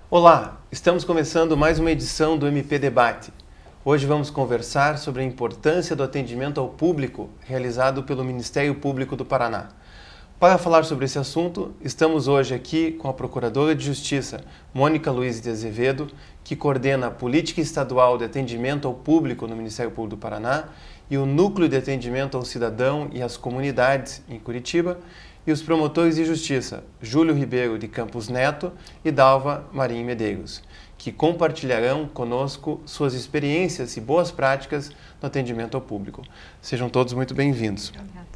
Olá, estamos começando mais uma edição do MP Debate. Hoje vamos conversar sobre a importância do atendimento ao público realizado pelo Ministério Público do Paraná. Para falar sobre esse assunto, estamos hoje aqui com a Procuradora de Justiça, Mônica Luiz de Azevedo, que coordena a Política Estadual de Atendimento ao Público no Ministério Público do Paraná e o Núcleo de Atendimento ao Cidadão e às Comunidades em Curitiba, e os promotores de justiça, Júlio Ribeiro de Campos Neto e Dalva Marim Medeiros, que compartilharão conosco suas experiências e boas práticas no atendimento ao público. Sejam todos muito bem-vindos. Obrigada.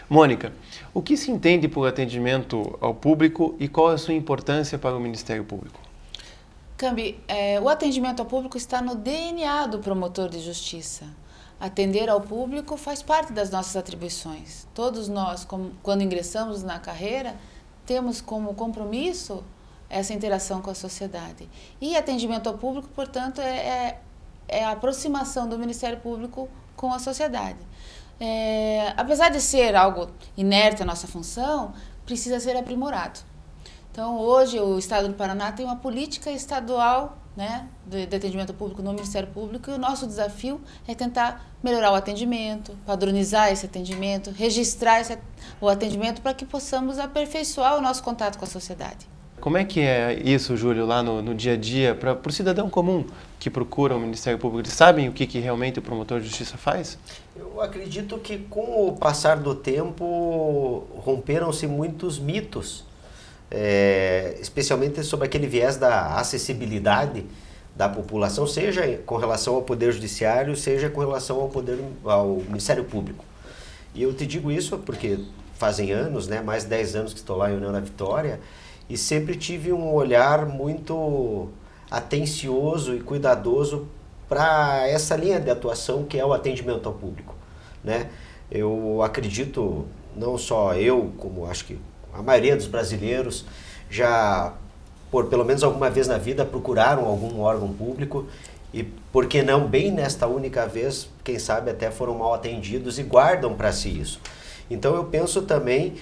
Mônica, o que se entende por atendimento ao público e qual é a sua importância para o Ministério Público? Cambi, o atendimento ao público está no DNA do promotor de justiça. Atender ao público faz parte das nossas atribuições. Todos nós, quando ingressamos na carreira, temos como compromisso essa interação com a sociedade. E atendimento ao público, portanto, é a aproximação do Ministério Público com a sociedade. Apesar de ser algo inerte a nossa função, precisa ser aprimorado. Então, hoje, o Estado do Paraná tem uma política estadual, né, de atendimento ao público no Ministério Público, e o nosso desafio é tentar melhorar o atendimento, padronizar esse atendimento, registrar o atendimento para que possamos aperfeiçoar o nosso contato com a sociedade. Como é que é isso, Júlio, lá no dia a dia, para o cidadão comum que procura o Ministério Público? Eles sabem o que realmente o promotor de justiça faz? Eu acredito que com o passar do tempo romperam-se muitos mitos, especialmente sobre aquele viés da acessibilidade da população, seja com relação ao Poder Judiciário, seja com relação ao Ministério Público. E eu te digo isso porque fazem anos, né, mais de 10 anos que estou lá em União da Vitória, e sempre tive um olhar muito atencioso e cuidadoso para essa linha de atuação que é o atendimento ao público, né? Eu acredito, não só eu, como acho que a maioria dos brasileiros já, por pelo menos alguma vez na vida, procuraram algum órgão público e, por que não, bem nesta única vez, quem sabe até foram mal atendidos e guardam para si isso. Então eu penso também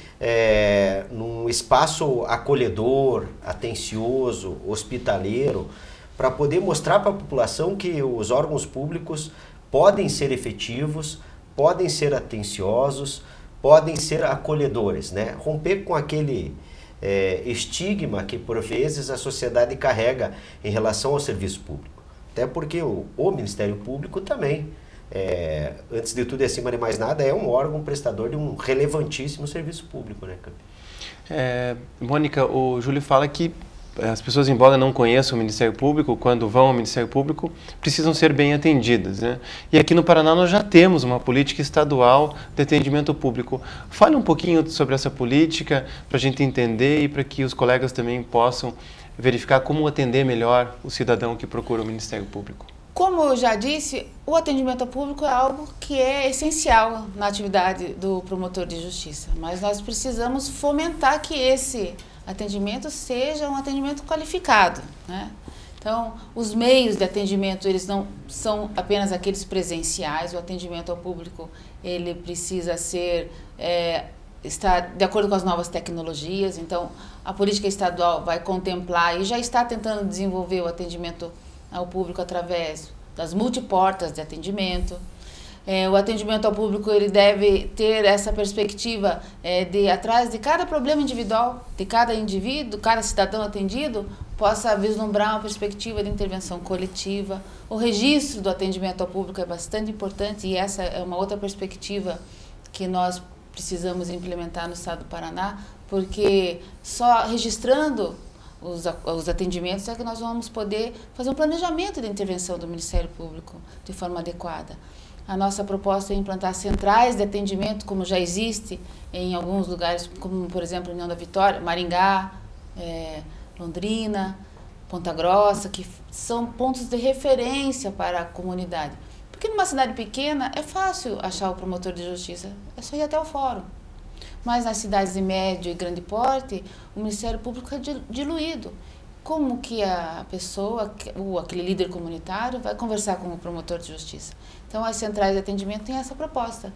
num espaço acolhedor, atencioso, hospitaleiro, para poder mostrar para a população que os órgãos públicos podem ser efetivos, podem ser atenciosos, podem ser acolhedores, né? Romper com aquele estigma que por vezes a sociedade carrega em relação ao serviço público. Até porque o Ministério Público também, antes de tudo e acima de mais nada, é um órgão prestador de um relevantíssimo serviço público, né, Campi? Mônica, o Júlio fala que as pessoas, embora não conheçam o Ministério Público, quando vão ao Ministério Público, precisam ser bem atendidas, né? E aqui no Paraná nós já temos uma política estadual de atendimento público. Fale um pouquinho sobre essa política para a gente entender e para que os colegas também possam verificar como atender melhor o cidadão que procura o Ministério Público. Como eu já disse, o atendimento ao público é algo que é essencial na atividade do promotor de justiça, mas nós precisamos fomentar que esse atendimento seja um atendimento qualificado, né? Então, os meios de atendimento, eles não são apenas aqueles presenciais. O atendimento ao público, ele precisa estar de acordo com as novas tecnologias. Então, a política estadual vai contemplar e já está tentando desenvolver o atendimento ao público através das multiportas de atendimento. O atendimento ao público, ele deve ter essa perspectiva de ir atrás de cada problema individual, de cada indivíduo, cada cidadão atendido, possa vislumbrar uma perspectiva de intervenção coletiva. O registro do atendimento ao público é bastante importante e essa é uma outra perspectiva que nós precisamos implementar no Estado do Paraná, porque só registrando os atendimentos é que nós vamos poder fazer um planejamento de intervenção do Ministério Público de forma adequada. A nossa proposta é implantar centrais de atendimento, como já existe em alguns lugares, como, por exemplo, União da Vitória, Maringá, Londrina, Ponta Grossa, que são pontos de referência para a comunidade. Porque numa cidade pequena é fácil achar o promotor de justiça, é só ir até o fórum. Mas nas cidades de médio e grande porte, o Ministério Público é diluído. Como que a pessoa, ou aquele líder comunitário, vai conversar com o promotor de justiça? Então, as centrais de atendimento têm essa proposta,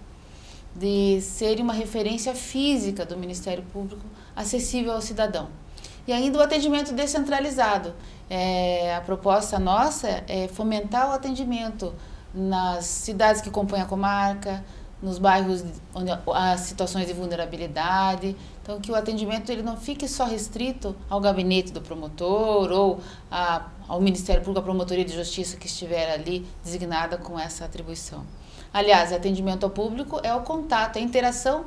de ser uma referência física do Ministério Público acessível ao cidadão. E ainda o atendimento descentralizado. A proposta nossa é fomentar o atendimento nas cidades que compõem a comarca, nos bairros onde há situações de vulnerabilidade. Então, que o atendimento ele não fique só restrito ao gabinete do promotor ou ao Ministério Público, à Promotoria de Justiça que estiver ali designada com essa atribuição. Aliás, atendimento ao público é o contato, é a interação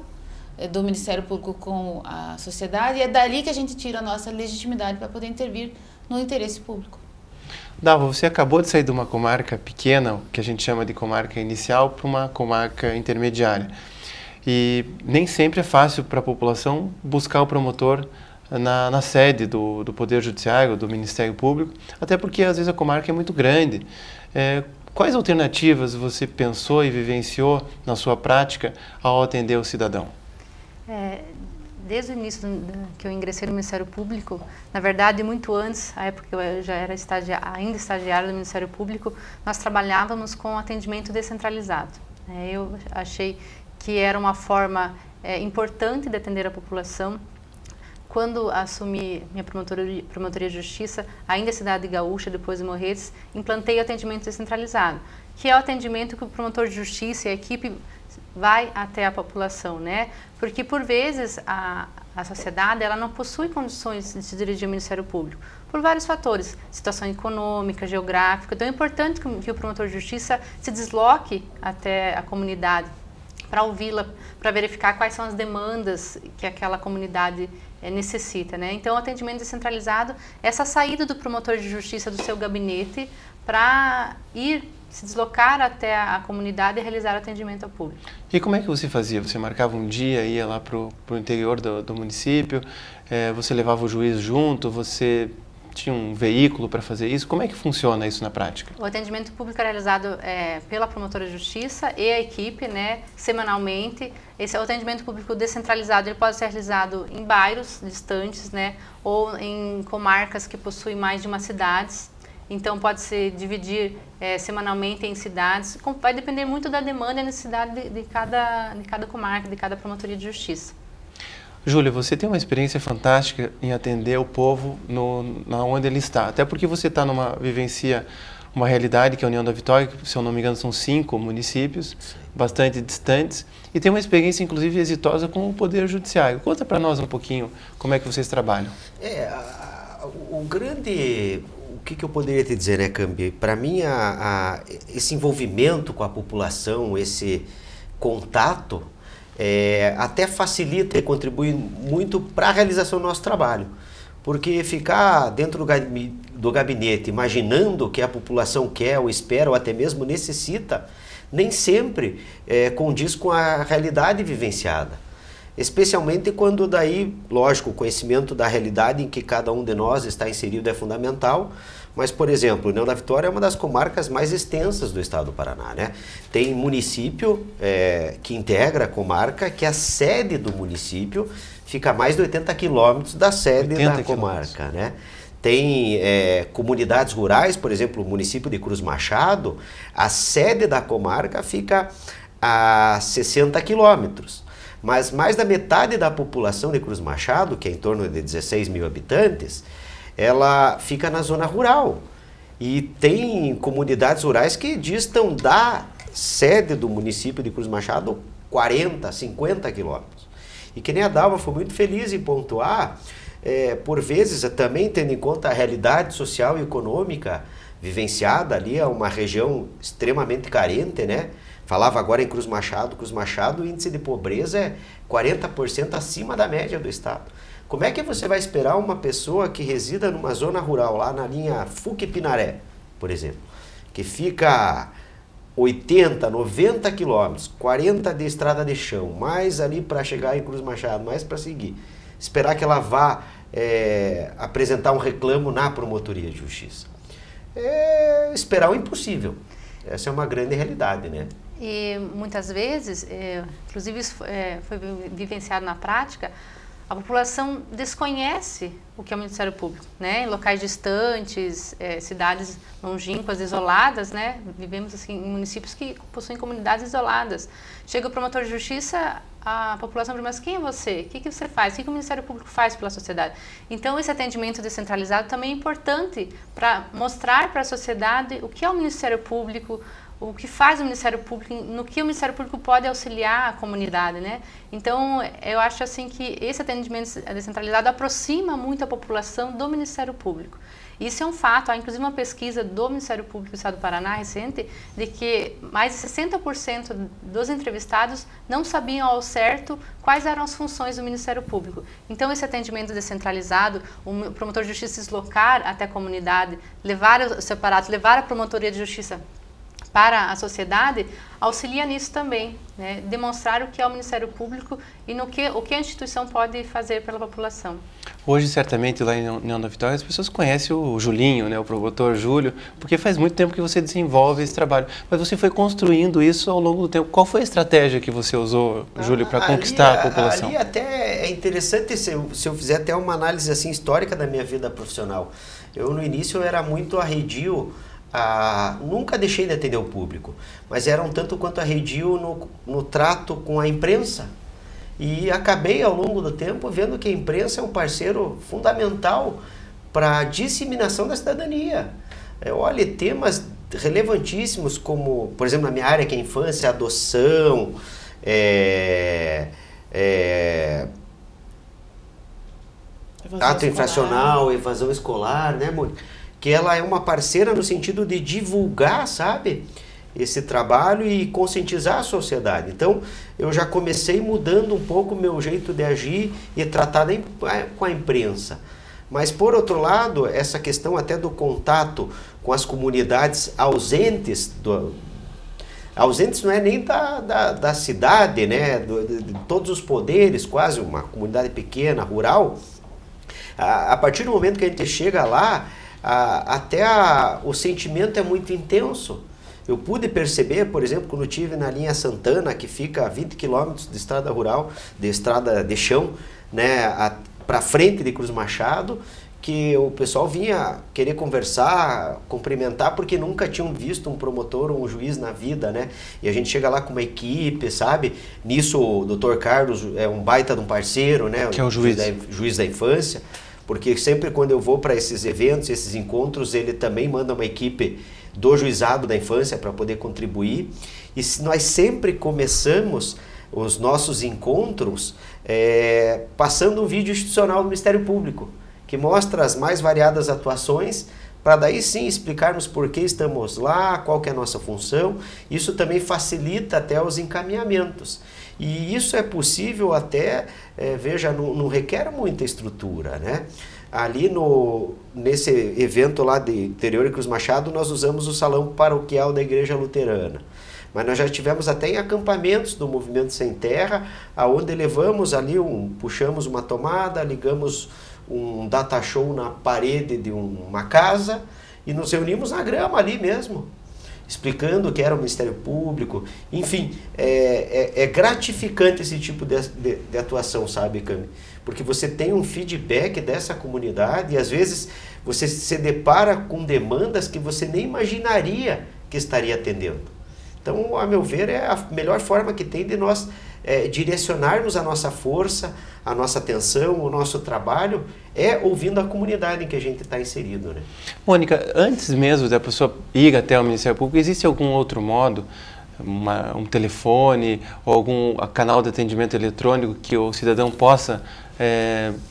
do Ministério Público com a sociedade, e é dali que a gente tira a nossa legitimidade para poder intervir no interesse público. Dava, você acabou de sair de uma comarca pequena, que a gente chama de comarca inicial, para uma comarca intermediária. E nem sempre é fácil para a população buscar o promotor na sede do Poder Judiciário, do Ministério Público, até porque às vezes a comarca é muito grande. Quais alternativas você pensou e vivenciou na sua prática ao atender o cidadão? Desde o início que eu ingressei no Ministério Público, na verdade, muito antes, a época que eu já era ainda estagiária do Ministério Público, nós trabalhávamos com atendimento descentralizado. Eu achei que era uma forma importante de atender a população. Quando assumi minha promotoria de justiça, ainda em Cidade Gaúcha, depois de Morretes, implantei o atendimento descentralizado, que é o atendimento que o promotor de justiça e a equipe vai até a população, né? Porque por vezes a sociedade ela não possui condições de se dirigir ao Ministério Público, por vários fatores, situação econômica, geográfica. Então é importante que o promotor de justiça se desloque até a comunidade para ouvi-la, para verificar quais são as demandas que aquela comunidade necessita, né? Então o atendimento descentralizado é essa saída do promotor de justiça do seu gabinete para se deslocar até a comunidade e realizar atendimento ao público. E como é que você fazia? Você marcava um dia, ia lá para o interior do município, você levava o juiz junto, você tinha um veículo para fazer isso? Como é que funciona isso na prática? O atendimento público é realizado pela promotora de justiça e a equipe, né, semanalmente. Esse atendimento público descentralizado ele pode ser realizado em bairros distantes, né, ou em comarcas que possuem mais de uma cidade. Então, pode-se dividir semanalmente em cidades, vai depender muito da demanda e necessidade de cada comarca, de cada promotoria de justiça. Júlia, você tem uma experiência fantástica em atender o povo onde ele está, até porque você vivencia uma realidade que é a União da Vitória, que, se eu não me engano, são 5 municípios, bastante distantes, e tem uma experiência, inclusive, exitosa com o Poder Judiciário. Conta para nós um pouquinho como é que vocês trabalham. O que eu poderia te dizer, né, Cambi? Para mim, esse envolvimento com a população, esse contato, até facilita e contribui muito para a realização do nosso trabalho. Porque ficar dentro do gabinete imaginando o que a população quer ou espera ou até mesmo necessita, nem sempre condiz com a realidade vivenciada. Especialmente quando daí, lógico, o conhecimento da realidade em que cada um de nós está inserido é fundamental, mas, por exemplo, União da Vitória é uma das comarcas mais extensas do estado do Paraná, né? Tem município que integra a comarca, que a sede do município fica a mais de 80 quilômetros da sede da comarca, né? Tem comunidades rurais, por exemplo, o município de Cruz Machado, a sede da comarca fica a 60 quilômetros. Mas mais da metade da população de Cruz Machado, que é em torno de 16 mil habitantes, ela fica na zona rural. E tem comunidades rurais que distam da sede do município de Cruz Machado 40, 50 quilômetros. E que nem a Dalva foi muito feliz em pontuar, por vezes também tendo em conta a realidade social e econômica vivenciada ali, é uma região extremamente carente, né? Falava agora em Cruz Machado, o índice de pobreza é 40% acima da média do estado. Como é que você vai esperar uma pessoa que resida numa zona rural, lá na linha Fuque-Pinaré, por exemplo, que fica 80, 90 quilômetros, 40 de estrada de chão, mais ali para chegar em Cruz Machado, mais para seguir, esperar que ela vá apresentar um reclamo na promotoria de justiça? Esperar o impossível. Essa é uma grande realidade, né? E muitas vezes, inclusive isso foi vivenciado na prática, a população desconhece o que é o Ministério Público, né? Em locais distantes, cidades longínquas, isoladas, né? Vivemos assim, em municípios que possuem comunidades isoladas. Chega o promotor de justiça, a população pergunta, mas quem é você? O que você faz? O que o Ministério Público faz pela sociedade? Então, esse atendimento descentralizado também é importante para mostrar para a sociedade o que é o Ministério Público, o que faz o Ministério Público, no que o Ministério Público pode auxiliar a comunidade, né? Então, eu acho assim que esse atendimento descentralizado aproxima muito a população do Ministério Público. Isso é um fato, há inclusive uma pesquisa do Ministério Público do Estado do Paraná recente, de que mais de 60% dos entrevistados não sabiam ao certo quais eram as funções do Ministério Público. Então, esse atendimento descentralizado, o promotor de justiça se deslocar até a comunidade, levar o seu aparato, levar a promotoria de justiça para a sociedade, auxilia nisso também, né? Demonstrar o que é o Ministério Público e o que a instituição pode fazer pela população. Hoje, certamente, lá em União da Vitória, as pessoas conhecem o Julinho, né, o promotor Júlio, porque faz muito tempo que você desenvolve esse trabalho. Mas você foi construindo isso ao longo do tempo. Qual foi a estratégia que você usou, Júlio, para conquistar a população? Ali até é interessante, se eu fizer até uma análise assim, histórica da minha vida profissional. Eu, no início, eu era muito arredio, nunca deixei de atender o público, mas era um tanto quanto arredio no trato com a imprensa. E acabei, ao longo do tempo, vendo que a imprensa é um parceiro fundamental para a disseminação da cidadania. Olha, temas relevantíssimos como, por exemplo, na minha área, que é a infância, a adoção, ato infracional, evasão escolar, né, Mônica? Que ela é uma parceira no sentido de divulgar, sabe, esse trabalho e conscientizar a sociedade. Então, eu já comecei mudando um pouco o meu jeito de agir e tratar com a imprensa. Mas, por outro lado, essa questão até do contato com as comunidades ausentes, ausentes não é nem da cidade, né, de todos os poderes, quase uma comunidade pequena, rural. A partir do momento que a gente chega lá, o sentimento é muito intenso. Eu pude perceber, por exemplo, quando eu estive na linha Santana, que fica a 20 quilômetros de estrada rural, de estrada de chão, né, para frente de Cruz Machado, que o pessoal vinha querer conversar, cumprimentar, porque nunca tinham visto um promotor ou um juiz na vida, né? E a gente chega lá com uma equipe, sabe? Nisso o Dr. Carlos é um baita de um parceiro, né? Que é o juiz da infância. Porque sempre quando eu vou para esses eventos, esses encontros, ele também manda uma equipe do juizado da infância para poder contribuir. E nós sempre começamos os nossos encontros passando um vídeo institucional do Ministério Público, que mostra as mais variadas atuações, para daí sim explicarmos por que estamos lá, qual que é a nossa função. Isso também facilita até os encaminhamentos. E isso é possível até, veja, não requer muita estrutura, né? Ali nesse evento lá de interior de Cruz Machado, nós usamos o salão paroquial da Igreja Luterana. Mas nós já tivemos até em acampamentos do Movimento Sem Terra, aonde levamos ali, puxamos uma tomada, ligamos um data show na parede de uma casa e nos reunimos na grama ali mesmo, explicando o que era o Ministério Público. Enfim, é gratificante esse tipo de atuação, sabe, Cami? Porque você tem um feedback dessa comunidade e às vezes você se depara com demandas que você nem imaginaria que estaria atendendo. Então, a meu ver, é a melhor forma que tem de nós direcionarmos a nossa força, a nossa atenção, o nosso trabalho, ouvindo a comunidade em que a gente está inserido, né? Mônica, antes mesmo da pessoa ir até o Ministério Público, existe algum outro modo, um telefone ou algum canal de atendimento eletrônico que o cidadão possa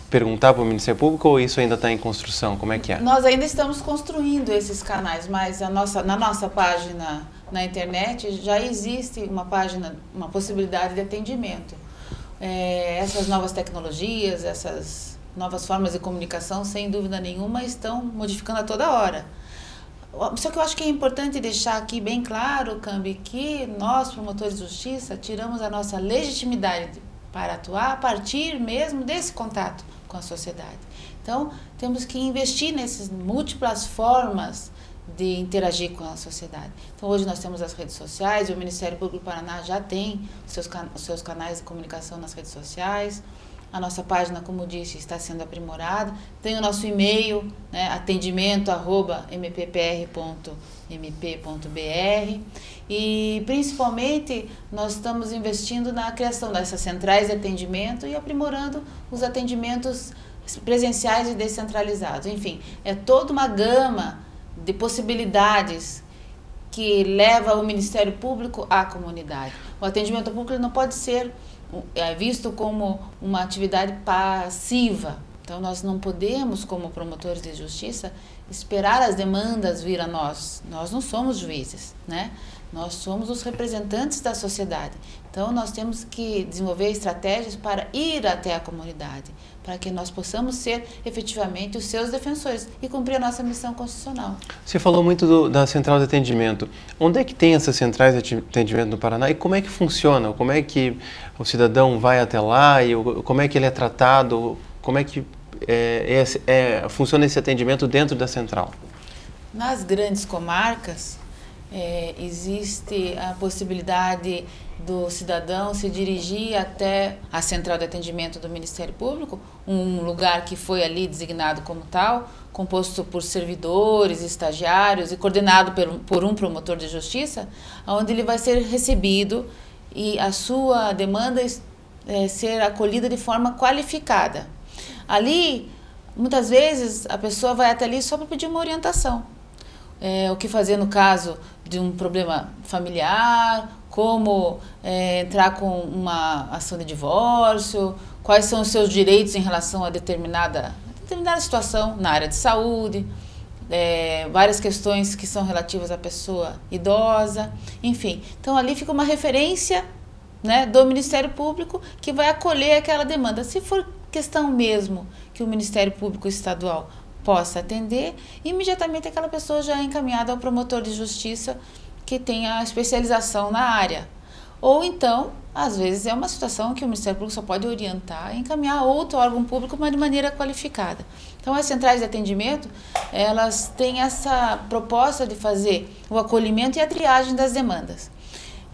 perguntar para o Ministério Público, ou isso ainda está em construção? Como é que é? Nós ainda estamos construindo esses canais, mas na nossa página na internet já existe uma possibilidade de atendimento. Essas novas tecnologias, essas novas formas de comunicação, sem dúvida nenhuma, estão modificando a toda hora. Só que eu acho que é importante deixar aqui bem claro, Cambi, que nós, promotores de justiça, tiramos a nossa legitimidade para atuar a partir mesmo desse contato com a sociedade. Então, temos que investir nessas múltiplas formas de interagir com a sociedade. Então, hoje nós temos as redes sociais, e o Ministério Público do Paraná já tem os seus canais de comunicação nas redes sociais. A nossa página, como disse, está sendo aprimorada. Tem o nosso e-mail, né, atendimento@mppr.mp.br. E, principalmente, nós estamos investindo na criação dessas centrais de atendimento e aprimorando os atendimentos presenciais e descentralizados. Enfim, é toda uma gama de possibilidades que leva o Ministério Público à comunidade. O atendimento público não pode ser visto como uma atividade passiva. Então, nós não podemos, como promotores de justiça, esperar as demandas vir a nós. Nós não somos juízes, né? Nós somos os representantes da sociedade. Então, nós temos que desenvolver estratégias para ir até a comunidade, para que nós possamos ser efetivamente os seus defensores e cumprir a nossa missão constitucional. Você falou muito da central de atendimento. Onde é que tem essas centrais de atendimento no Paraná e como é que funciona? Como é que o cidadão vai até lá e como é que ele é tratado? Como é que funciona esse atendimento dentro da central? Nas grandes comarcas, existe a possibilidade do cidadão se dirigir até a central de atendimento do Ministério Público, um lugar que foi ali designado como tal, composto por servidores, estagiários e coordenado por um promotor de justiça, onde ele vai ser recebido e a sua demanda ser acolhida de forma qualificada. Ali, muitas vezes, a pessoa vai até ali só para pedir uma orientação. O que fazer no caso de um problema familiar, como entrar com uma ação de divórcio, quais são os seus direitos em relação a determinada situação na área de saúde, várias questões que são relativas à pessoa idosa, enfim. Então, ali fica uma referência, né, do Ministério Público que vai acolher aquela demanda. Se for questão mesmo que o Ministério Público Estadual possa atender, imediatamente aquela pessoa já é encaminhada ao promotor de justiça que tem a especialização na área. Ou então, às vezes é uma situação que o Ministério Público só pode orientar e encaminhar a outro órgão público, mas de maneira qualificada. Então, as centrais de atendimento, elas têm essa proposta de fazer o acolhimento e a triagem das demandas.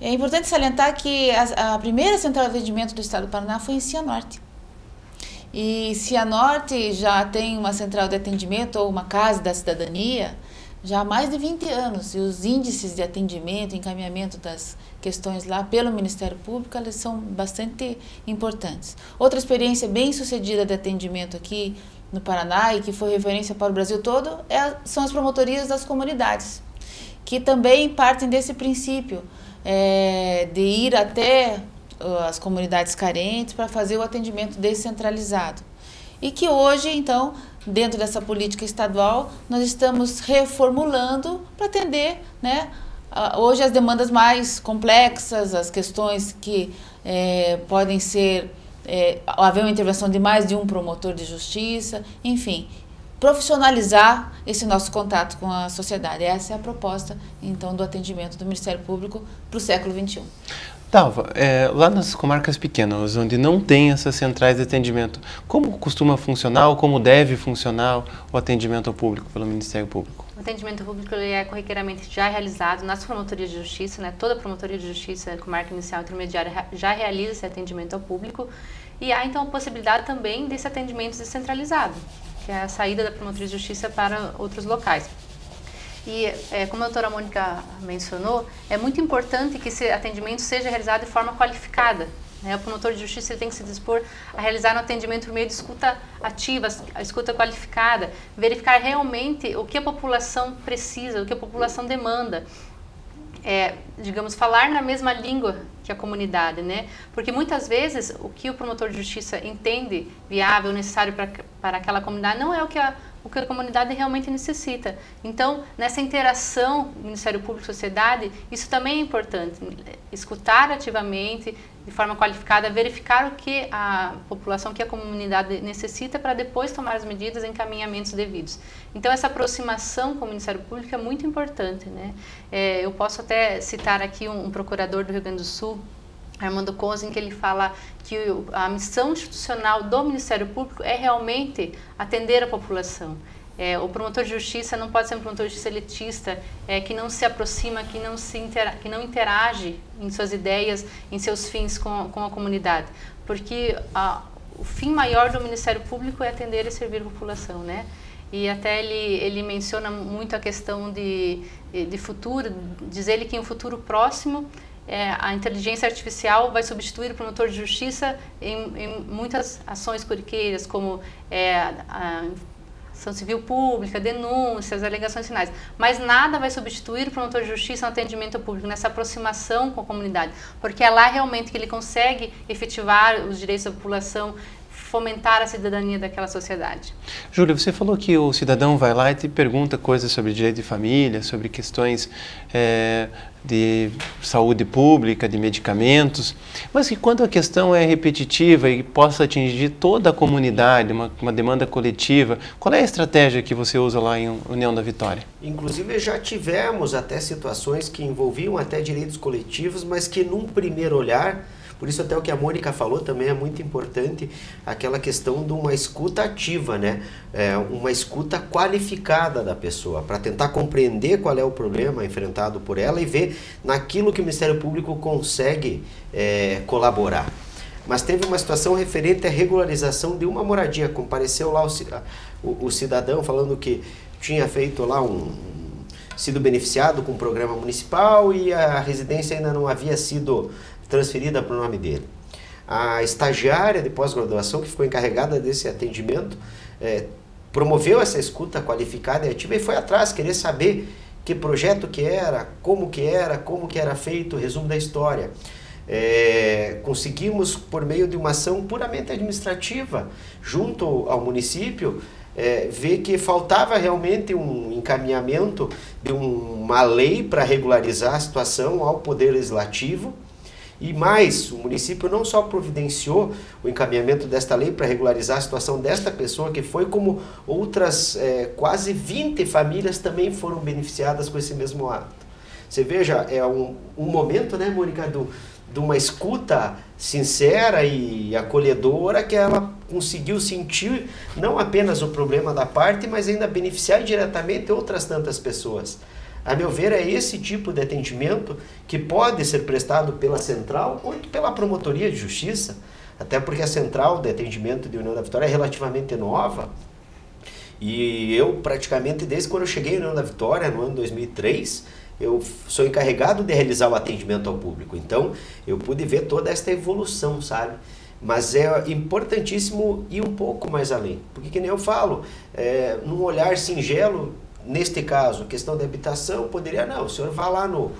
É importante salientar que a primeira central de atendimento do Estado do Paraná foi em Cianorte. E Cianorte já tem uma central de atendimento ou uma casa da cidadania já há mais de 20 anos. E os índices de atendimento, encaminhamento das questões lá pelo Ministério Público, eles são bastante importantes. Outra experiência bem sucedida de atendimento aqui no Paraná e que foi referência para o Brasil todo são as promotorias das comunidades, que também partem desse princípio de ir até as comunidades carentes para fazer o atendimento descentralizado. E que hoje, então, dentro dessa política estadual, nós estamos reformulando para atender, né, hoje as demandas mais complexas, as questões que podem ser, haver uma intervenção de mais de um promotor de justiça, enfim, profissionalizar esse nosso contato com a sociedade. Essa é a proposta, então, do atendimento do Ministério Público para o século XXI. Dalva, lá nas comarcas pequenas, onde não tem essas centrais de atendimento, como costuma funcionar ou como deve funcionar o atendimento ao público pelo Ministério Público? O atendimento público ele é corriqueiramente já realizado nas promotorias de justiça, né? Toda promotoria de justiça, comarca inicial e intermediária, já realiza esse atendimento ao público. E há, então, a possibilidade também desse atendimento descentralizado, que é a saída da promotoria de justiça para outros locais. E, como a doutora Mônica mencionou, é muito importante que esse atendimento seja realizado de forma qualificada. O promotor de justiça ele tem que se dispor a realizar um atendimento por meio de escuta ativa, a escuta qualificada, verificar realmente o que a população precisa, o que a população demanda. Digamos, falar na mesma língua que a comunidade, né? Porque muitas vezes o que o promotor de justiça entende viável, necessário para aquela comunidade, não é o que a comunidade realmente necessita. Então, nessa interação Ministério Público-Sociedade, isso também é importante. Escutar ativamente, de forma qualificada, verificar o que a população, o que a comunidade necessita para depois tomar as medidas e encaminhamentos devidos. Então, essa aproximação com o Ministério Público é muito importante, né? Eu posso até citar aqui um procurador do Rio Grande do Sul, Armando Conzen, que ele fala que a missão institucional do Ministério Público é realmente atender a população. O promotor de justiça não pode ser um promotor de justiça elitista, que não se aproxima, que não interage em suas ideias, em seus fins com a comunidade. Porque o fim maior do Ministério Público é atender e servir a população, né? E até ele menciona muito a questão de futuro, diz ele que em um futuro próximo a inteligência artificial vai substituir o promotor de justiça em muitas ações corriqueiras, como a ação civil pública, denúncias, alegações finais. Mas nada vai substituir o promotor de justiça no atendimento ao público, nessa aproximação com a comunidade, porque é lá realmente que ele consegue efetivar os direitos da população, fomentar a cidadania daquela sociedade. Júlia, você falou que o cidadão vai lá e te pergunta coisas sobre direito de família, sobre questões de saúde pública, de medicamentos, mas que quando a questão é repetitiva e possa atingir toda a comunidade, uma demanda coletiva, qual é a estratégia que você usa lá em União da Vitória? Inclusive já tivemos até situações que envolviam até direitos coletivos, mas que num primeiro olhar, por isso até o que a Mônica falou também é muito importante, aquela questão de uma escuta ativa, né? Uma escuta qualificada da pessoa, para tentar compreender qual é o problema enfrentado por ela e ver naquilo que o Ministério Público consegue colaborar. Mas teve uma situação referente à regularização de uma moradia. Compareceu lá o cidadão falando que tinha feito lá sido beneficiado com um programa municipal e a residência ainda não havia sido transferida para o nome dele. A estagiária de pós-graduação que ficou encarregada desse atendimento promoveu essa escuta qualificada e ativa e foi atrás, querer saber que projeto que era, como que era feito, o resumo da história. Conseguimos, por meio de uma ação puramente administrativa, junto ao município, ver que faltava realmente um encaminhamento de uma lei para regularizar a situação ao Poder Legislativo. E mais, o município não só providenciou o encaminhamento desta lei para regularizar a situação desta pessoa, que foi como outras quase 20 famílias também foram beneficiadas com esse mesmo ato. Você veja, é um momento, né, Mônica, de uma escuta sincera e acolhedora, que ela conseguiu sentir não apenas o problema da parte, mas ainda beneficiar diretamente outras tantas pessoas. A meu ver, é esse tipo de atendimento que pode ser prestado pela Central ou pela Promotoria de Justiça, até porque a Central de Atendimento de União da Vitória é relativamente nova. E eu, praticamente, desde quando eu cheguei em União da Vitória, no ano 2003, eu sou encarregado de realizar o atendimento ao público. Então, eu pude ver toda esta evolução, sabe? Mas é importantíssimo ir um pouco mais além. Porque, que nem eu falo, num olhar singelo, neste caso, questão de habitação, poderia, não, o senhor vá lá no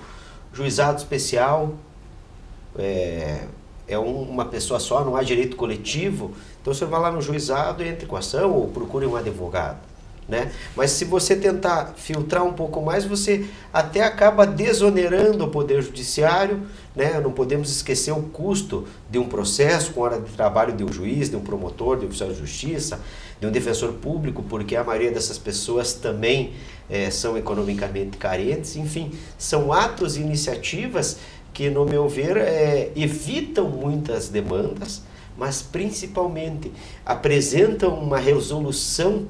juizado especial, uma pessoa só, não há direito coletivo, então o senhor vai lá no juizado e entre com a ação ou procure um advogado, né? Mas se você tentar filtrar um pouco mais, você até acaba desonerando o Poder Judiciário, né? Não podemos esquecer o custo de um processo com hora de trabalho de um juiz, de um promotor, de um oficial de justiça, de um defensor público, porque a maioria dessas pessoas também são economicamente carentes. Enfim, são atos e iniciativas que, no meu ver, evitam muitas demandas, mas principalmente apresentam uma resolução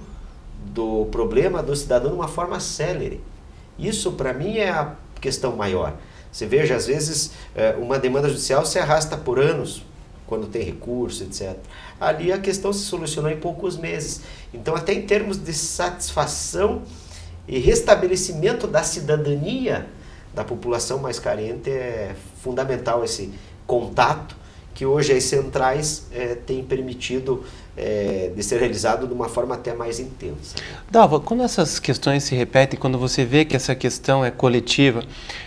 do problema do cidadão de uma forma célere. Isso, para mim, é a questão maior. Você veja, às vezes, uma demanda judicial se arrasta por anos, quando tem recurso, etc. Ali a questão se solucionou em poucos meses. Então, até em termos de satisfação e restabelecimento da cidadania da população mais carente, é fundamental esse contato que hoje as centrais têm permitido de ser realizado de uma forma até mais intensa. Dalva, quando essas questões se repetem, quando você vê que essa questão é coletiva,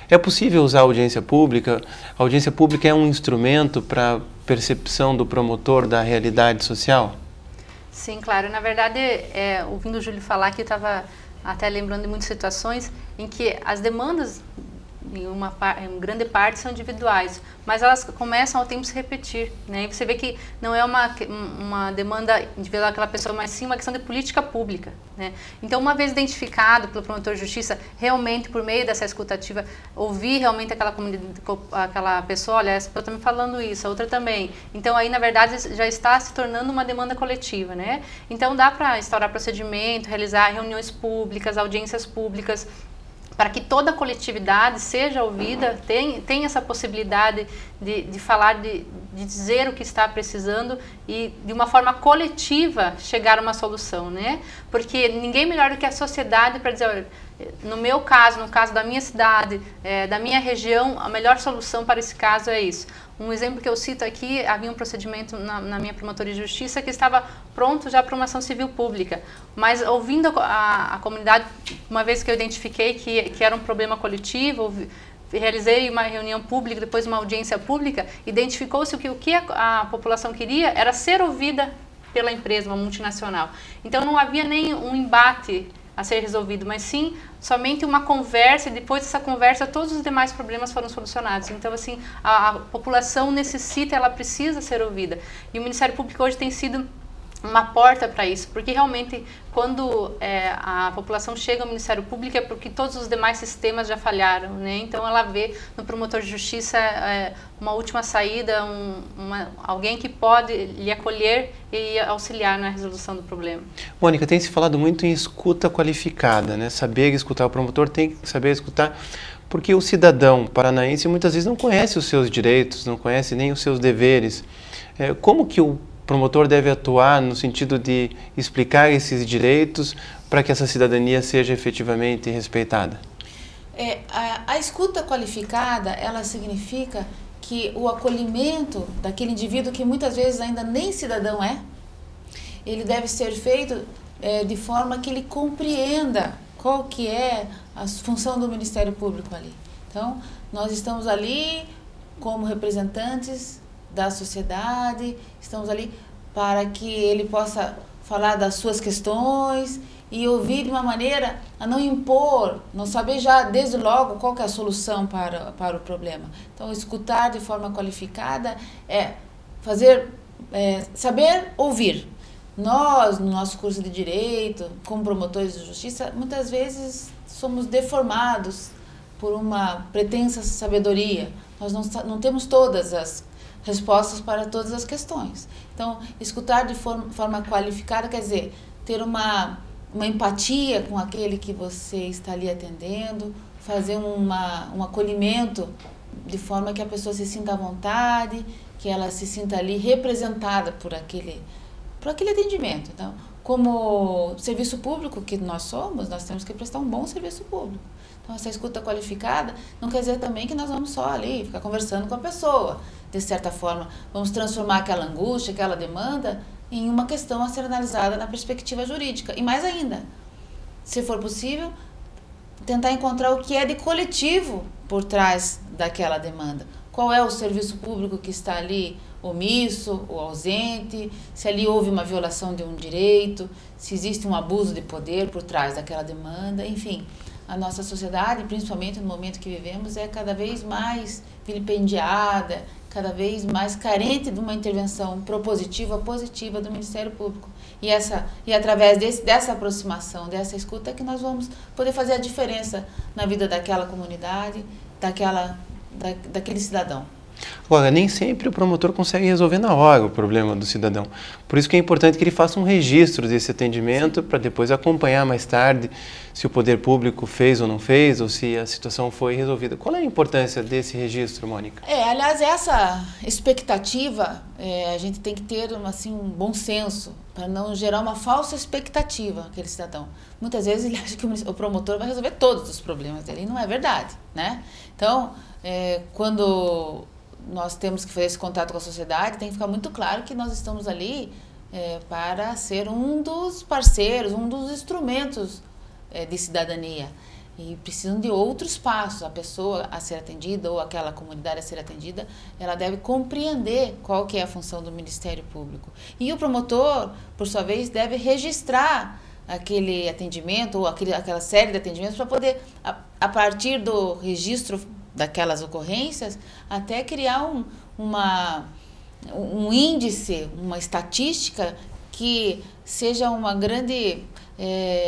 é possível usar a audiência pública? A audiência pública é um instrumento para percepção do promotor da realidade social? Sim, claro. Na verdade, ouvindo o Júlio falar aqui, eu estava até lembrando de muitas situações em que as demandas, em grande parte, são individuais, mas elas começam ao tempo se repetir, né? E você vê que não é uma demanda individual daquela pessoa, mas sim uma questão de política pública, né? Então, uma vez identificado pelo promotor de justiça, realmente, por meio dessa escutativa, ouvir realmente aquela pessoa, olha, essa pessoa está me falando isso, a outra também. Então, aí, na verdade, já está se tornando uma demanda coletiva, né? Então, dá para instaurar procedimento, realizar reuniões públicas, audiências públicas, para que toda a coletividade seja ouvida, tenha essa possibilidade de falar, de dizer o que está precisando e de uma forma coletiva chegar a uma solução, né? Porque ninguém melhor do que a sociedade para dizer, olha, no meu caso, no caso da minha cidade, da minha região, a melhor solução para esse caso é isso. Um exemplo que eu cito aqui, havia um procedimento na minha promotoria de justiça que estava pronto já para uma ação civil pública, mas ouvindo a comunidade, uma vez que eu identifiquei que era um problema coletivo, realizei uma reunião pública, depois uma audiência pública, identificou-se que o que a população queria era ser ouvida pela empresa, uma multinacional. Então não havia nem um embate a ser resolvido, mas sim somente uma conversa, e depois dessa conversa todos os demais problemas foram solucionados. Então, assim, a população necessita, ela precisa ser ouvida. E o Ministério Público hoje tem sido uma porta para isso, porque realmente quando a população chega ao Ministério Público é porque todos os demais sistemas já falharam, né? Então ela vê no promotor de justiça uma última saída, alguém que pode lhe acolher e auxiliar na resolução do problema. Mônica, tem se falado muito em escuta qualificada, né? Saber escutar, o promotor tem que saber escutar, porque o cidadão paranaense muitas vezes não conhece os seus direitos, não conhece nem os seus deveres. Como que o promotor deve atuar no sentido de explicar esses direitos para que essa cidadania seja efetivamente respeitada? A escuta qualificada, ela significa que o acolhimento daquele indivíduo que muitas vezes ainda nem cidadão ele deve ser feito de forma que ele compreenda qual que é a função do Ministério Público ali. Então, nós estamos ali como representantes da sociedade, estamos ali para que ele possa falar das suas questões e ouvir de uma maneira a não impor, não saber já desde logo qual que é a solução para o problema. Então, escutar de forma qualificada é saber ouvir. Nós, no nosso curso de Direito, como promotores de justiça, muitas vezes somos deformados por uma pretensa sabedoria. Nós não temos todas as respostas para todas as questões. Então, escutar de forma qualificada quer dizer ter uma empatia com aquele que você está ali atendendo, fazer um acolhimento de forma que a pessoa se sinta à vontade, que ela se sinta ali representada por aquele atendimento. Então, como serviço público que nós somos, nós temos que prestar um bom serviço público. Então, essa escuta qualificada não quer dizer também que nós vamos só ali ficar conversando com a pessoa. De certa forma, vamos transformar aquela angústia, aquela demanda em uma questão a ser analisada na perspectiva jurídica. E mais ainda, se for possível, tentar encontrar o que é de coletivo por trás daquela demanda. Qual é o serviço público que está ali omisso ou ausente, se ali houve uma violação de um direito, se existe um abuso de poder por trás daquela demanda, enfim. A nossa sociedade, principalmente no momento que vivemos, é cada vez mais vilipendiada, cada vez mais carente de uma intervenção propositiva, positiva do Ministério Público. E através dessa aproximação, dessa escuta, é que nós vamos poder fazer a diferença na vida daquela comunidade, daquele cidadão. Agora, nem sempre o promotor consegue resolver na hora o problema do cidadão. Por isso que é importante que ele faça um registro desse atendimento para depois acompanhar mais tarde se o poder público fez ou não fez, ou se a situação foi resolvida. Qual é a importância desse registro, Mônica? Aliás, essa expectativa, a gente tem que ter assim, um bom senso para não gerar uma falsa expectativa naquele cidadão. Muitas vezes ele acha que o promotor vai resolver todos os problemas dele, e não é verdade, né? Então, quando nós temos que fazer esse contato com a sociedade, tem que ficar muito claro que nós estamos ali para ser um dos parceiros, um dos instrumentos de cidadania. E precisam de outros passos. A pessoa a ser atendida ou aquela comunidade a ser atendida, ela deve compreender qual que é a função do Ministério Público. E o promotor, por sua vez, deve registrar aquele atendimento ou aquela série de atendimentos para poder, a partir do registro daquelas ocorrências, até criar um índice, uma estatística que seja uma grande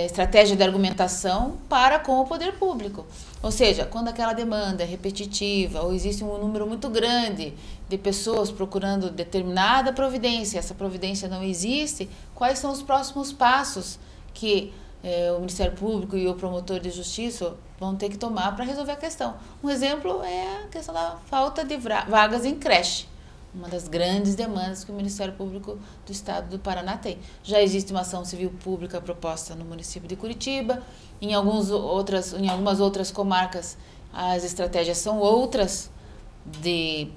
estratégia de argumentação para com o poder público. Ou seja, quando aquela demanda é repetitiva ou existe um número muito grande de pessoas procurando determinada providência, essa providência não existe, quais são os próximos passos que o Ministério Público e o promotor de justiça vão ter que tomar para resolver a questão. Um exemplo é a questão da falta de vagas em creche, uma das grandes demandas que o Ministério Público do Estado do Paraná tem. Já existe uma ação civil pública proposta no município de Curitiba, em algumas outras comarcas as estratégias são outras de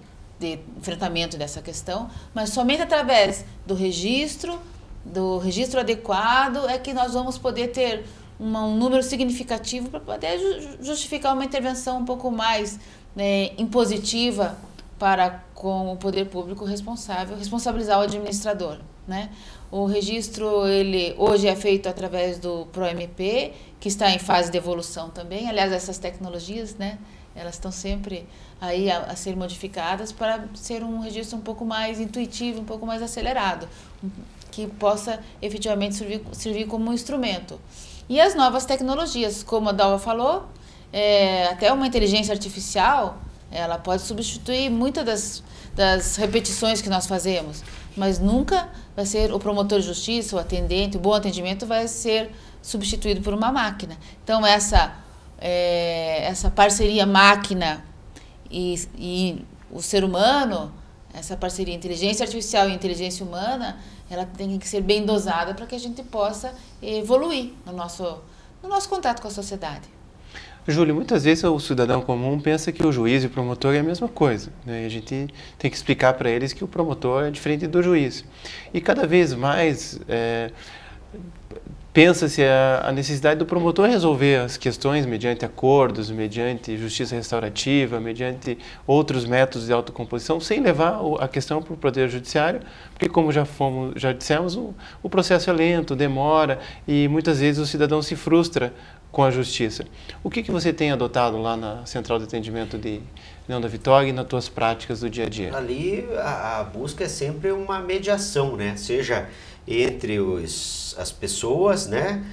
enfrentamento dessa questão, mas somente através do registro adequado é que nós vamos poder ter um número significativo para poder justificar uma intervenção um pouco mais impositiva para com o poder público responsabilizar o administrador, né? O registro, ele hoje é feito através do ProMP, que está em fase de evolução também. Aliás, essas tecnologias, né, elas estão sempre aí a ser modificadas para ser um registro um pouco mais intuitivo, um pouco mais acelerado, que possa efetivamente servir como um instrumento. E as novas tecnologias, como a Dalva falou, até uma inteligência artificial, ela pode substituir muitas das repetições que nós fazemos, mas nunca vai ser o promotor de justiça, o atendente, o bom atendimento vai ser substituído por uma máquina. Então, essa parceria máquina e o ser humano, essa parceria inteligência artificial e inteligência humana, ela tem que ser bem dosada para que a gente possa evoluir no nosso contato com a sociedade. Júlio, muitas vezes o cidadão comum pensa que o juiz e o promotor é a mesma coisa, né? E a gente tem que explicar para eles que o promotor é diferente do juiz. E cada vez mais pensa-se a necessidade do promotor resolver as questões mediante acordos, mediante justiça restaurativa, mediante outros métodos de autocomposição, sem levar a questão para o Poder Judiciário, porque, como já dissemos, o processo é lento, demora e muitas vezes o cidadão se frustra com a justiça. O que você tem adotado lá na Central de Atendimento de União da Vitória e nas tuas práticas do dia a dia? Ali a busca é sempre uma mediação, né? Seja entre as pessoas, né?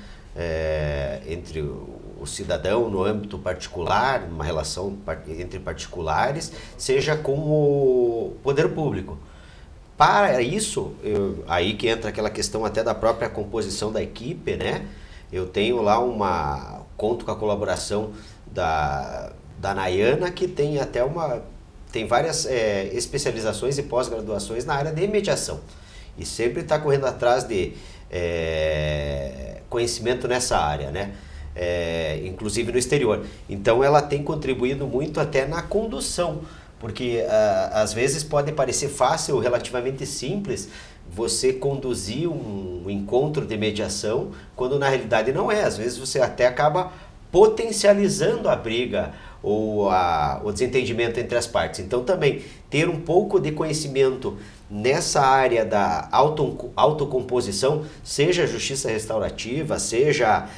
Entre o cidadão no âmbito particular, uma relação entre particulares, seja com o poder público. Para isso, aí que entra aquela questão até da própria composição da equipe, né? Eu tenho lá conto com a colaboração da Nayana, que tem tem várias especializações e pós-graduações na área de mediação. E sempre está correndo atrás de conhecimento nessa área, né? Inclusive no exterior. Então ela tem contribuído muito até na condução, porque às vezes pode parecer fácil, relativamente simples, você conduzir um encontro de mediação, quando na realidade não é. Às vezes você até acaba potencializando a briga ou o desentendimento entre as partes. Então também ter um pouco de conhecimento nessa área da autocomposição, seja justiça restaurativa, seja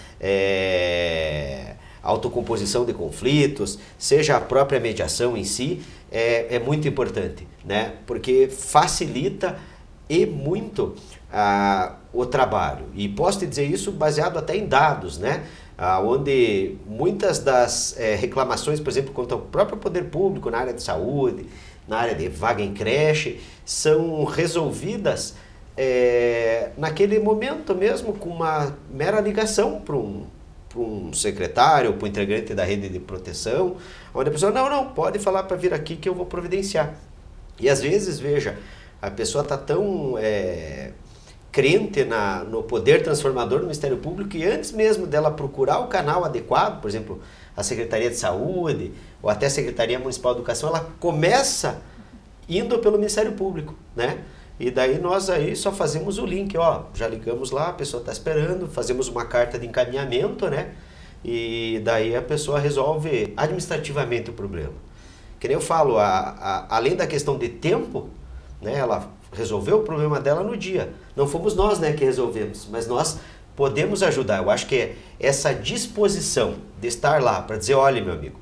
autocomposição de conflitos, seja a própria mediação em si, é muito importante, né? Porque facilita muito o trabalho. E posso te dizer isso baseado até em dados, né? Onde muitas das reclamações, por exemplo, contra o próprio poder público na área de saúde, na área de vaga em creche, são resolvidas naquele momento mesmo, com uma mera ligação para um secretário, para um integrante da rede de proteção, onde a pessoa, não, pode falar para vir aqui que eu vou providenciar. E às vezes, veja, a pessoa está tão crente no poder transformador do Ministério Público que antes mesmo dela procurar o canal adequado, por exemplo, a Secretaria de Saúde ou até a Secretaria Municipal de Educação, ela começa indo pelo Ministério Público, né? E daí nós aí só fazemos o link, já ligamos lá, a pessoa está esperando, fazemos uma carta de encaminhamento, né? E daí a pessoa resolve administrativamente o problema. Que nem eu falo, além da questão de tempo, né, ela resolveu o problema dela no dia. Não fomos nós, né, que resolvemos, mas nós podemos ajudar. Eu acho que essa disposição de estar lá para dizer, olha, meu amigo,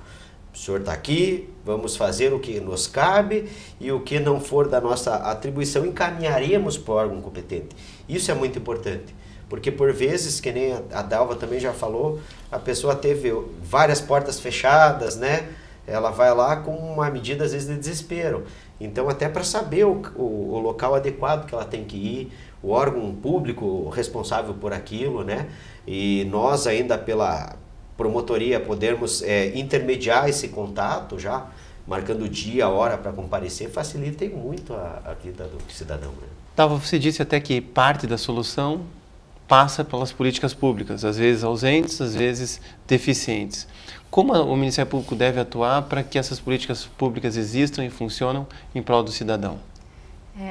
o senhor está aqui, vamos fazer o que nos cabe e o que não for da nossa atribuição encaminharemos para o órgão competente. Isso é muito importante, porque por vezes, que nem a Dalva também já falou, a pessoa teve várias portas fechadas, né? Ela vai lá com uma medida às vezes de desespero. Então até para saber o local adequado que ela tem que ir, o órgão público responsável por aquilo, né? E nós ainda pela promotoria podermos intermediar esse contato já, marcando o dia, a hora para comparecer, facilita muito a vida do cidadão, né? Tava, você disse até que parte da solução passa pelas políticas públicas, às vezes ausentes, às vezes deficientes. Como o Ministério Público deve atuar para que essas políticas públicas existam e funcionam em prol do cidadão?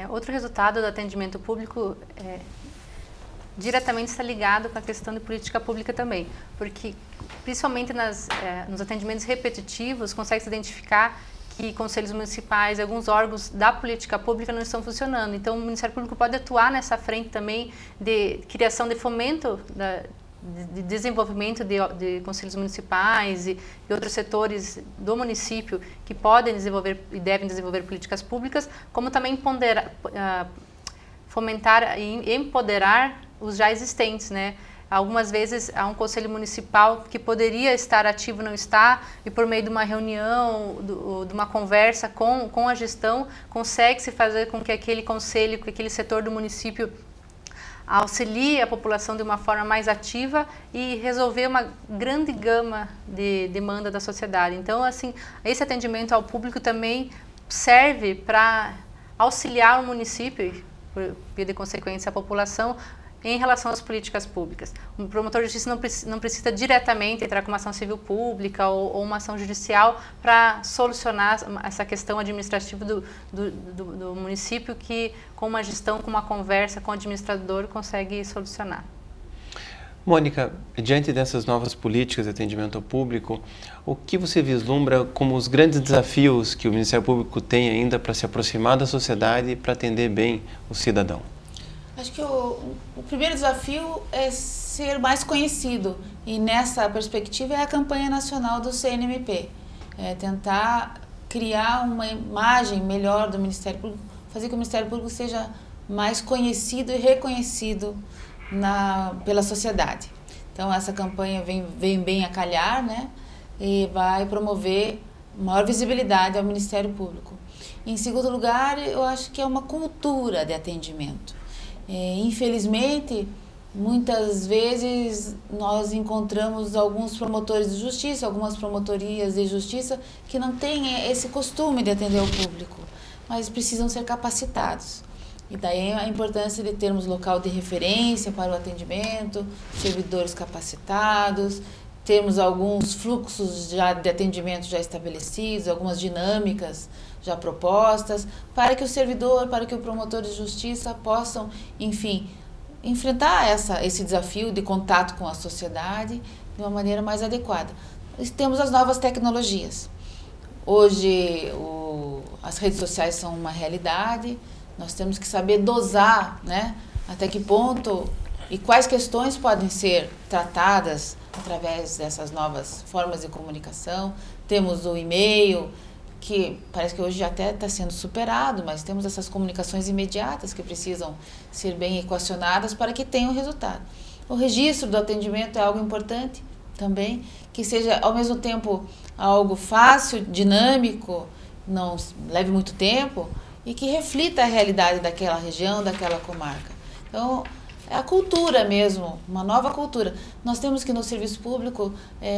Outro resultado do atendimento público diretamente está ligado com a questão de política pública também, porque principalmente nos atendimentos repetitivos consegue-se identificar que conselhos municipais, alguns órgãos da política pública não estão funcionando. Então, o Ministério Público pode atuar nessa frente também de criação de fomento, de desenvolvimento de conselhos municipais e outros setores do município que podem desenvolver e devem desenvolver políticas públicas, como também fomentar e empoderar os já existentes, né? Algumas vezes há um conselho municipal que poderia estar ativo, não está, e por meio de uma reunião, de uma conversa com a gestão, consegue-se fazer com que aquele conselho, que aquele setor do município auxilie a população de uma forma mais ativa e resolver uma grande gama de demanda da sociedade. Então, assim, esse atendimento ao público também serve para auxiliar o município, por via de consequência a população, em relação às políticas públicas. O promotor de justiça não precisa diretamente entrar com uma ação civil pública ou uma ação judicial para solucionar essa questão administrativa do município que, com uma gestão, com uma conversa com o administrador, consegue solucionar. Mônica, diante dessas novas políticas de atendimento ao público, o que você vislumbra como os grandes desafios que o Ministério Público tem ainda para se aproximar da sociedade e para atender bem o cidadão? Acho que o primeiro desafio é ser mais conhecido, e nessa perspectiva é a campanha nacional do CNMP, tentar criar uma imagem melhor do Ministério Público, fazer com que o Ministério Público seja mais conhecido e reconhecido pela sociedade. Então essa campanha vem bem a calhar, né? E vai promover maior visibilidade ao Ministério Público. Em segundo lugar, eu acho que é uma cultura de atendimento. Infelizmente, muitas vezes nós encontramos alguns promotores de justiça, algumas promotorias de justiça que não têm esse costume de atender ao público, mas precisam ser capacitados. E daí a importância de termos local de referência para o atendimento, servidores capacitados, termos alguns fluxos de atendimento já estabelecidos, algumas dinâmicas já propostas, para que o servidor, para que o promotor de justiça possam, enfim, enfrentar esse desafio de contato com a sociedade de uma maneira mais adequada. Temos as novas tecnologias. Hoje as redes sociais são uma realidade, nós temos que saber dosar, né, até que ponto e quais questões podem ser tratadas através dessas novas formas de comunicação. Temos o e-mail, que parece que hoje já até está sendo superado, mas temos essas comunicações imediatas que precisam ser bem equacionadas para que tenham resultado. O registro do atendimento é algo importante também, que seja ao mesmo tempo algo fácil, dinâmico, não leve muito tempo e que reflita a realidade daquela região, daquela comarca. Então, é a cultura mesmo, uma nova cultura. Nós temos que no serviço público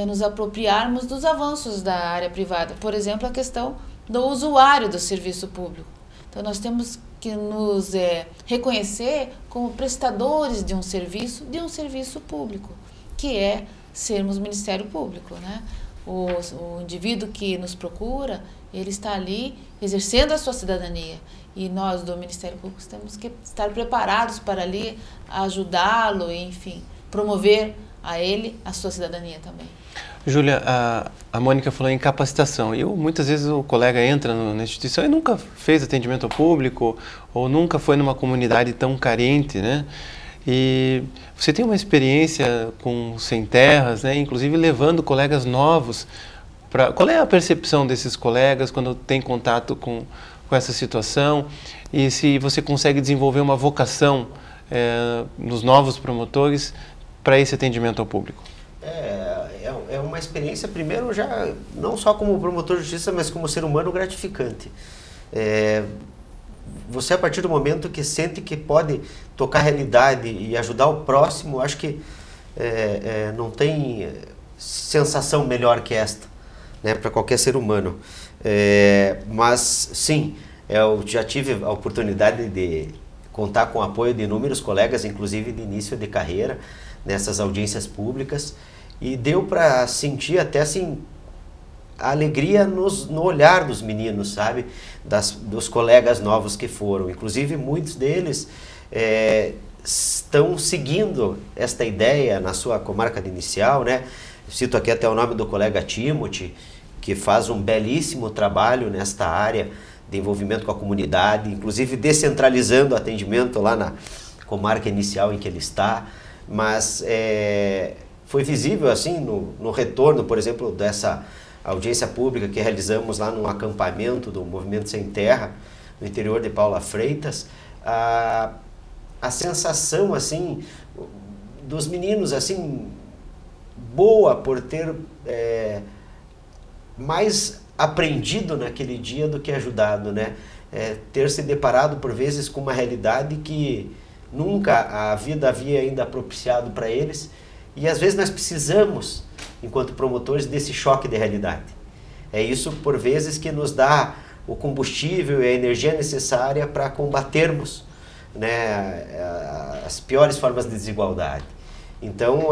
nos apropriarmos dos avanços da área privada. Por exemplo, a questão do usuário do serviço público. Então nós temos que nos reconhecer como prestadores de um serviço público, que é sermos Ministério Público, né? O indivíduo que nos procura, ele está ali exercendo a sua cidadania. E nós do Ministério Público temos que estar preparados para ali ajudá-lo e, enfim, promover a ele a sua cidadania também. Júlia, a Mônica falou em capacitação. Muitas vezes o colega entra na instituição e nunca fez atendimento ao público ou nunca foi numa comunidade tão carente, né? E você tem uma experiência com Sem Terras, né? Inclusive levando colegas novos. Qual é a percepção desses colegas quando tem contato com essa situação e se você consegue desenvolver uma vocação nos novos promotores para esse atendimento ao público? É uma experiência, primeiro, já não só como promotor de justiça, mas como ser humano gratificante. você, a partir do momento que sente que pode tocar a realidade e ajudar o próximo, acho que não tem sensação melhor que esta, né, para qualquer ser humano. Mas, sim, eu já tive a oportunidade de contar com o apoio de inúmeros colegas, inclusive de início de carreira, nessas audiências públicas, e deu para sentir até assim a alegria no olhar dos meninos, sabe? Dos colegas novos que foram. Inclusive, muitos deles estão seguindo esta ideia na sua comarca de inicial, né? Cito aqui até o nome do colega Timothy, que faz um belíssimo trabalho nesta área de envolvimento com a comunidade, inclusive descentralizando o atendimento lá na comarca inicial em que ele está. Mas foi visível assim no retorno, por exemplo, dessa audiência pública que realizamos lá no acampamento do Movimento Sem Terra, no interior de Paula Freitas, a sensação assim dos meninos assim boa por ter mais aprendido naquele dia do que ajudado, né? Ter se deparado por vezes com uma realidade que nunca a vida havia ainda propiciado para eles, e às vezes nós precisamos, enquanto promotores, desse choque de realidade. É isso, por vezes, que nos dá o combustível e a energia necessária para combatermos, né, as piores formas de desigualdade. Então,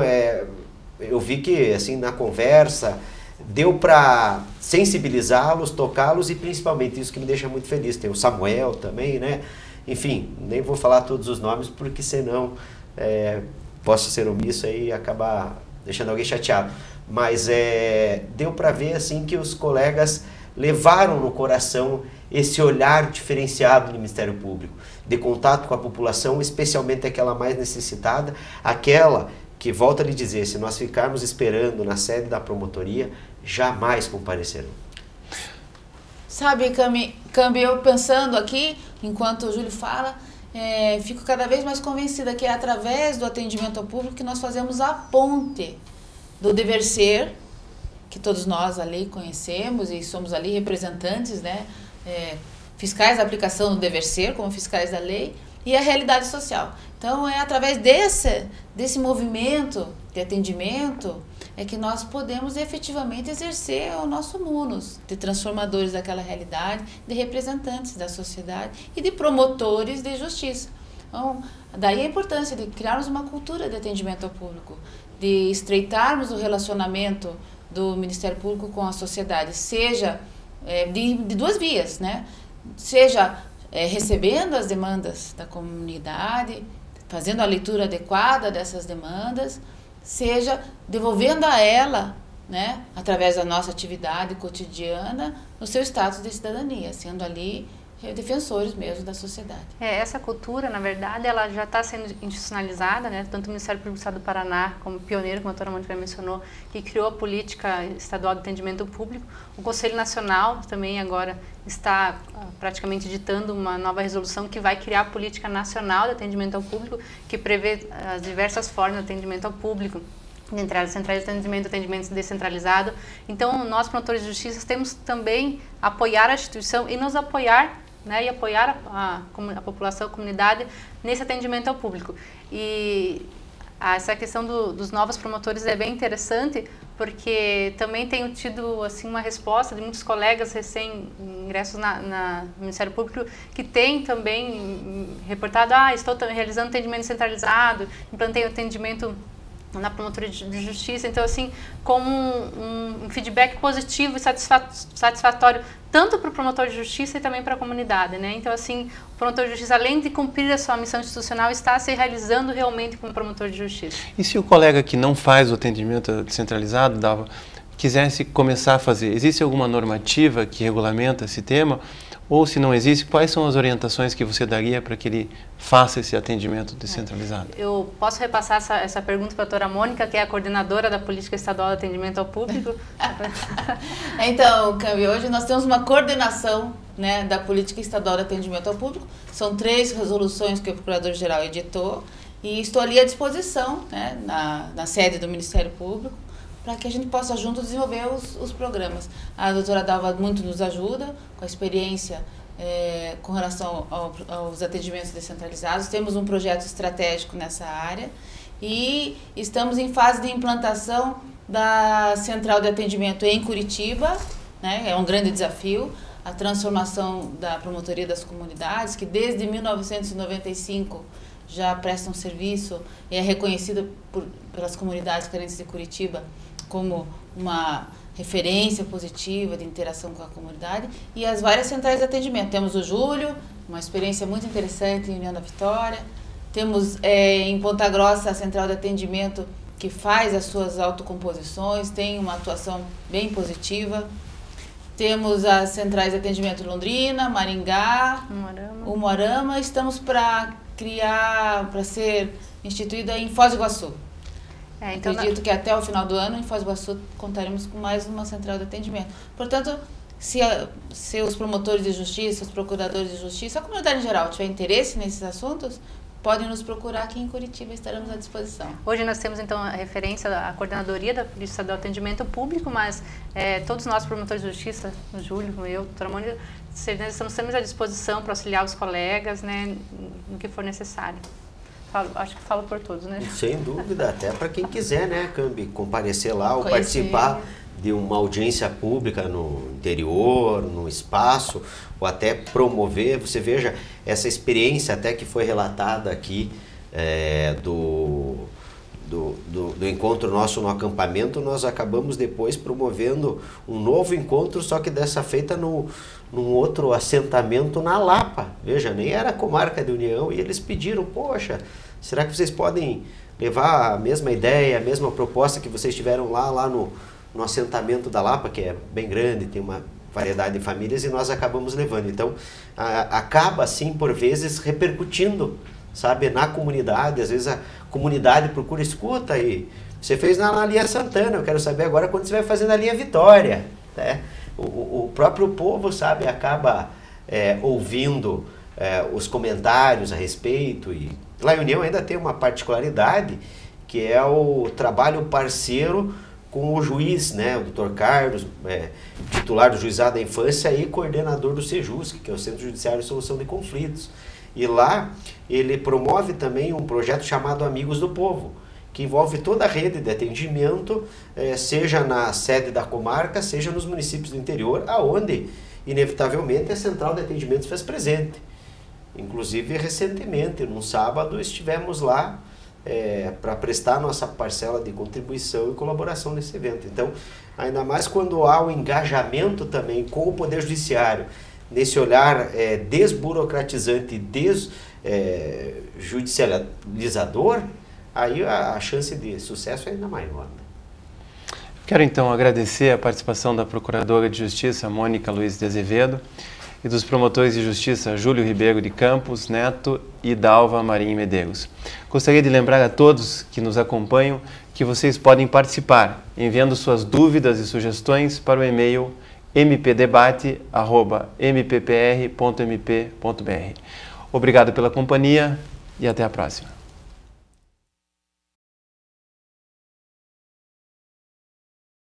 eu vi que, assim, na conversa, deu para sensibilizá-los, tocá-los, e principalmente isso que me deixa muito feliz. Tem o Samuel também, né? Enfim, nem vou falar todos os nomes, porque senão posso ser omisso aí e acabar deixando alguém chateado. Mas deu para ver assim que os colegas levaram no coração esse olhar diferenciado do Ministério Público, de contato com a população, especialmente aquela mais necessitada, aquela que, volto a lhe dizer, se nós ficarmos esperando na sede da promotoria, jamais comparecerão. Sabe, Cambi, eu pensando aqui, enquanto o Júlio fala, fico cada vez mais convencida que é através do atendimento ao público que nós fazemos a ponte do dever ser, que todos nós ali conhecemos e somos ali representantes, né, fiscais da aplicação do dever ser, como fiscais da lei, e a realidade social. Então, é através desse movimento de atendimento que nós podemos efetivamente exercer o nosso munus de transformadores daquela realidade, de representantes da sociedade e de promotores de justiça. Então, daí a importância de criarmos uma cultura de atendimento ao público, de estreitarmos o relacionamento do Ministério Público com a sociedade, seja de duas vias, né? Seja recebendo as demandas da comunidade, fazendo a leitura adequada dessas demandas, seja devolvendo a ela, né, através da nossa atividade cotidiana, o seu status de cidadania, sendo ali defensores mesmo da sociedade. Essa cultura, na verdade, ela já está sendo institucionalizada, né? Tanto o Ministério Público do Estado do Paraná, como pioneiro, como a doutora Mônica mencionou, que criou a política estadual de atendimento público. O Conselho Nacional também agora está praticamente ditando uma nova resolução que vai criar a política nacional de atendimento ao público, que prevê as diversas formas de atendimento ao público, entre elas centrais de atendimento descentralizado. Então, nós, promotores de justiça, temos também apoiar a instituição e nos apoiar, né, e apoiar a população, a comunidade nesse atendimento ao público. E essa questão dos novos promotores é bem interessante, porque também tenho tido assim uma resposta de muitos colegas recém-ingressos no Ministério Público que têm também reportado: estou realizando atendimento centralizado, implantei o atendimento na promotoria de justiça. Então, assim, como um feedback positivo e satisfatório tanto para o promotor de justiça e também para a comunidade, né? Então, assim, o promotor de justiça, além de cumprir a sua missão institucional, está se realizando realmente como promotor de justiça. E se o colega que não faz o atendimento descentralizado, quisesse começar a fazer, existe alguma normativa que regulamenta esse tema? Ou, se não existe, quais são as orientações que você daria para que ele faça esse atendimento descentralizado? Eu posso repassar essa pergunta para a doutora Mônica, que é a coordenadora da Política Estadual de Atendimento ao Público. Então, Cambi, hoje nós temos uma coordenação, né, da Política Estadual de Atendimento ao Público. São 3 resoluções que o Procurador-Geral editou e estou ali à disposição, né, na sede do Ministério Público, para que a gente possa junto desenvolver os programas. A doutora Dalva muito nos ajuda com a experiência com relação aos atendimentos descentralizados. Temos um projeto estratégico nessa área e estamos em fase de implantação da central de atendimento em Curitiba, né? É um grande desafio, a transformação da promotoria das comunidades, que desde 1995 já presta um serviço e é reconhecida pelas comunidades carentes de Curitiba como uma referência positiva de interação com a comunidade, e as várias centrais de atendimento. Temos o Júlio, uma experiência muito interessante em União da Vitória. Temos em Ponta Grossa a central de atendimento que faz as suas autocomposições, tem uma atuação bem positiva. Temos as centrais de atendimento Londrina, Maringá, Umuarama. Estamos para ser instituída em Foz do Iguaçu. Então, acredito que até o final do ano, em Foz do Iguaçu, contaremos com mais uma central de atendimento. Portanto, se os promotores de justiça, os procuradores de justiça, a comunidade em geral tiver interesse nesses assuntos, podem nos procurar aqui em Curitiba, estaremos à disposição. Hoje nós temos então a referência da coordenadoria da Polícia Estadual de Atendimento Público, mas todos nós promotores de justiça, o Júlio, eu, doutora Mônica, estamos sempre à disposição para auxiliar os colegas, né, no que for necessário. Acho que falo por todos, né? Sem dúvida, até para quem quiser, né, Cambi, comparecer lá ou participar de uma audiência pública no interior, no espaço, ou até promover. Você veja essa experiência até que foi relatada aqui do encontro nosso no acampamento. Nós acabamos depois promovendo um novo encontro, só que dessa feita num outro assentamento na Lapa. Veja, nem era comarca de União, e eles pediram, poxa, será que vocês podem levar a mesma ideia, a mesma proposta que vocês tiveram lá no assentamento da Lapa, que é bem grande, tem uma variedade de famílias, e nós acabamos levando. Então, acaba assim, por vezes, repercutindo, sabe, na comunidade. Às vezes a comunidade procura, escuta aí, você fez na linha Santana, eu quero saber agora quando você vai fazer na linha Vitória, né? O próprio povo, sabe, acaba ouvindo os comentários a respeito. E lá em União ainda tem uma particularidade, que é o trabalho parceiro com o juiz, né, o Dr. Carlos, titular do Juizado da Infância e coordenador do Sejusc, que é o Centro Judiciário de Solução de Conflitos. E lá ele promove também um projeto chamado Amigos do Povo, que envolve toda a rede de atendimento, seja na sede da comarca, seja nos municípios do interior, aonde, inevitavelmente, a Central de Atendimento fez presente. Inclusive, recentemente, num sábado, estivemos lá para prestar nossa parcela de contribuição e colaboração nesse evento. Então, ainda mais quando há o engajamento também com o Poder Judiciário, nesse olhar desburocratizante e desjudicializador, aí a chance de sucesso é ainda maior. Quero então agradecer a participação da Procuradora de Justiça, Mônica Luiz de Azevedo, e dos promotores de justiça Júlio Ribeiro de Campos Neto e Dalva Marim Medeiros. Gostaria de lembrar a todos que nos acompanham que vocês podem participar enviando suas dúvidas e sugestões para o e-mail mpdebate@mppr.mp.br. Obrigado pela companhia e até a próxima.